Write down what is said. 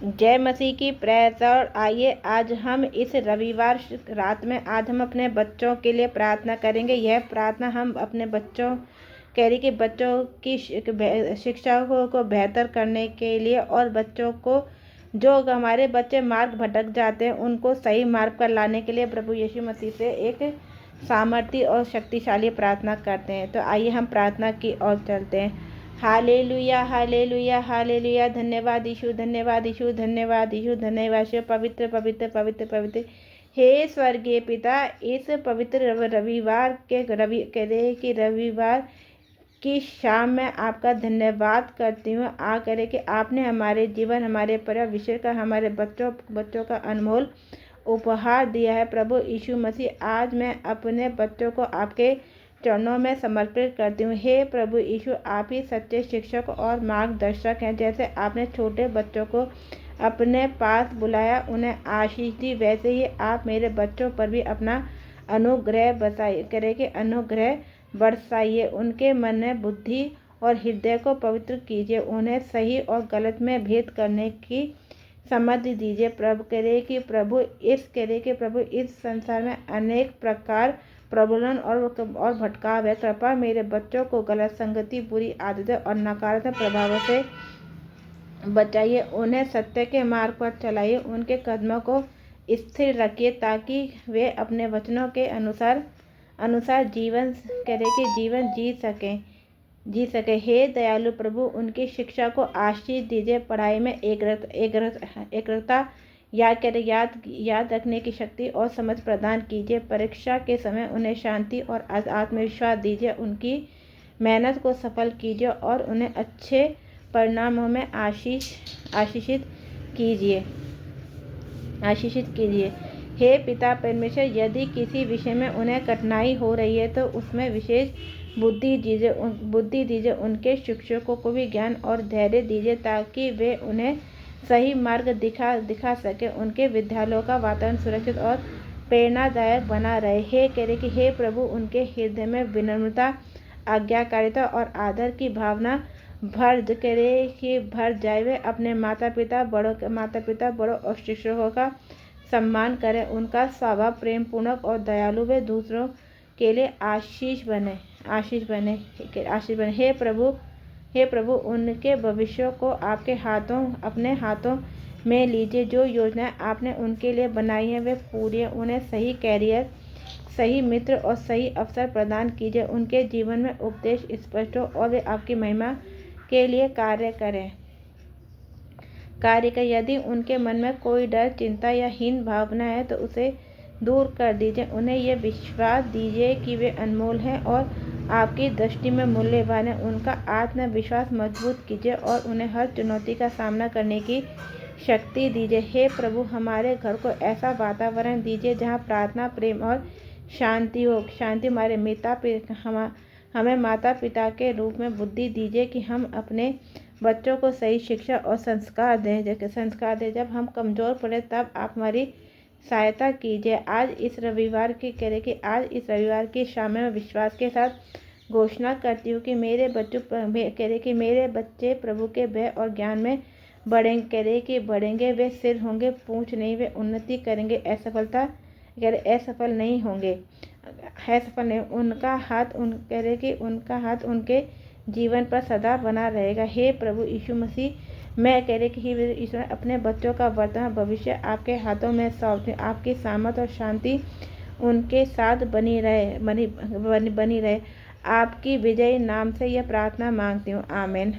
जय मसीह की प्रेस। और आइए आज हम इस रविवार रात में आज हम अपने बच्चों के लिए प्रार्थना करेंगे। यह प्रार्थना हम अपने बच्चों कह रही कि बच्चों की शिक्षा को बेहतर करने के लिए और बच्चों को जो हमारे बच्चे मार्ग भटक जाते हैं उनको सही मार्ग पर लाने के लिए प्रभु यीशु मसीह से एक सामर्थ्य और शक्तिशाली प्रार्थना करते हैं। तो आइए हम प्रार्थना की ओर चलते हैं। Hallelujah hallelujah hallelujah. धन्यवाद यीशु, धन्यवाद यीशु, धन्यवाद यीशु, धन्यवाद यीशु। पवित्र पवित्र पवित्र पवित्र हे स्वर्गीय पिता, इस पवित्र रविवार के रविवार की शाम में आपका धन्यवाद करती हूँ। आ करे कि आपने हमारे जीवन, हमारे परिवार, विषय का, हमारे बच्चों का अनमोल उपहार दिया है। प्रभु यीशु मसीह, आज मैं अपने बच्चों को आपके चरणों में समर्पित करती हूँ। हे प्रभु यीशु, आप ही सच्चे शिक्षक और मार्गदर्शक हैं। जैसे आपने छोटे बच्चों को अपने पास बुलाया, उन्हें आशीष दी, वैसे ही आप मेरे बच्चों पर भी अपना अनुग्रह बरसाइए। उनके मन में बुद्धि और हृदय को पवित्र कीजिए। उन्हें सही और गलत में भेद करने की समझ दीजिए। प्रभु इस संसार में अनेक प्रकार प्रबंधन और भटकाव है। कृपया मेरे बच्चों को गलत संगति, बुरी आदतें और नकारात्मक प्रभावों से बचाइए। उन्हें सत्य के मार्ग पर चलाइए। उनके कदमों को स्थिर रखिए ताकि वे अपने वचनों के अनुसार जीवन जी सके। हे दयालु प्रभु, उनकी शिक्षा को आशीष दीजिए। पढ़ाई में एकाग्रता, याद रखने की शक्ति और समझ प्रदान कीजिए। परीक्षा के समय उन्हें शांति और आत्मविश्वास दीजिए। उनकी मेहनत को सफल कीजिए और उन्हें अच्छे परिणामों में आशीषित कीजिए। हे पिता परमेश्वर, यदि किसी विषय में उन्हें कठिनाई हो रही है तो उसमें विशेष बुद्धि दीजिए। उनके शिक्षकों को भी ज्ञान और धैर्य दीजिए ताकि वे उन्हें सही मार्ग दिखा सके। उनके विद्यालयों का वातावरण सुरक्षित और प्रेरणादायक बना रहे। हे प्रभु, उनके हृदय में विनम्रता, आज्ञाकारिता और आदर की भावना भर जाए। वे अपने माता पिता, बड़ों और शिक्षकों का सम्मान करें। उनका स्वभाव प्रेम पूर्णक और दयालु, वे दूसरों के लिए आशीष बने। हे प्रभु, उनके भविष्य को अपने हाथों में लीजिए। जो योजनाएं आपने उनके लिए बनाई हैं वे पूरी। उन्हें सही कैरियर, सही मित्र और सही अवसर प्रदान कीजिए। उनके जीवन में उपदेश स्पष्ट हो और वे आपकी महिमा के लिए कार्य करें। यदि उनके मन में कोई डर, चिंता या हीन भावना है तो उसे दूर कर दीजिए। उन्हें यह विश्वास दीजिए कि वे अनमोल हैं और आपकी दृष्टि में मूल्यवान है। उनका आत्मविश्वास मजबूत कीजिए और उन्हें हर चुनौती का सामना करने की शक्ति दीजिए। हे प्रभु, हमारे घर को ऐसा वातावरण दीजिए जहाँ प्रार्थना, प्रेम और शांति हो। हमें माता पिता के रूप में बुद्धि दीजिए कि हम अपने बच्चों को सही शिक्षा और संस्कार दें। जब हम कमज़ोर पड़े तब आप हमारी सहायता कीजिए। आज इस रविवार की शाम में विश्वास के साथ घोषणा करती हूँ कि मेरे बच्चे प्रभु के भय और ज्ञान में बढ़ेंगे। वे सिर होंगे, पूंछ नहीं। वे उन्नति करेंगे, असफल नहीं होंगे। उनका हाथ उनके जीवन पर सदा बना रहेगा। हे प्रभु यीशु मसीह, मैं अपने बच्चों का वर्तमान भविष्य आपके हाथों में सौंपती हूँ। आपकी सामर्थ और शांति उनके साथ बनी रहे। आपकी विजयी नाम से यह प्रार्थना मांगती हूँ। आमीन।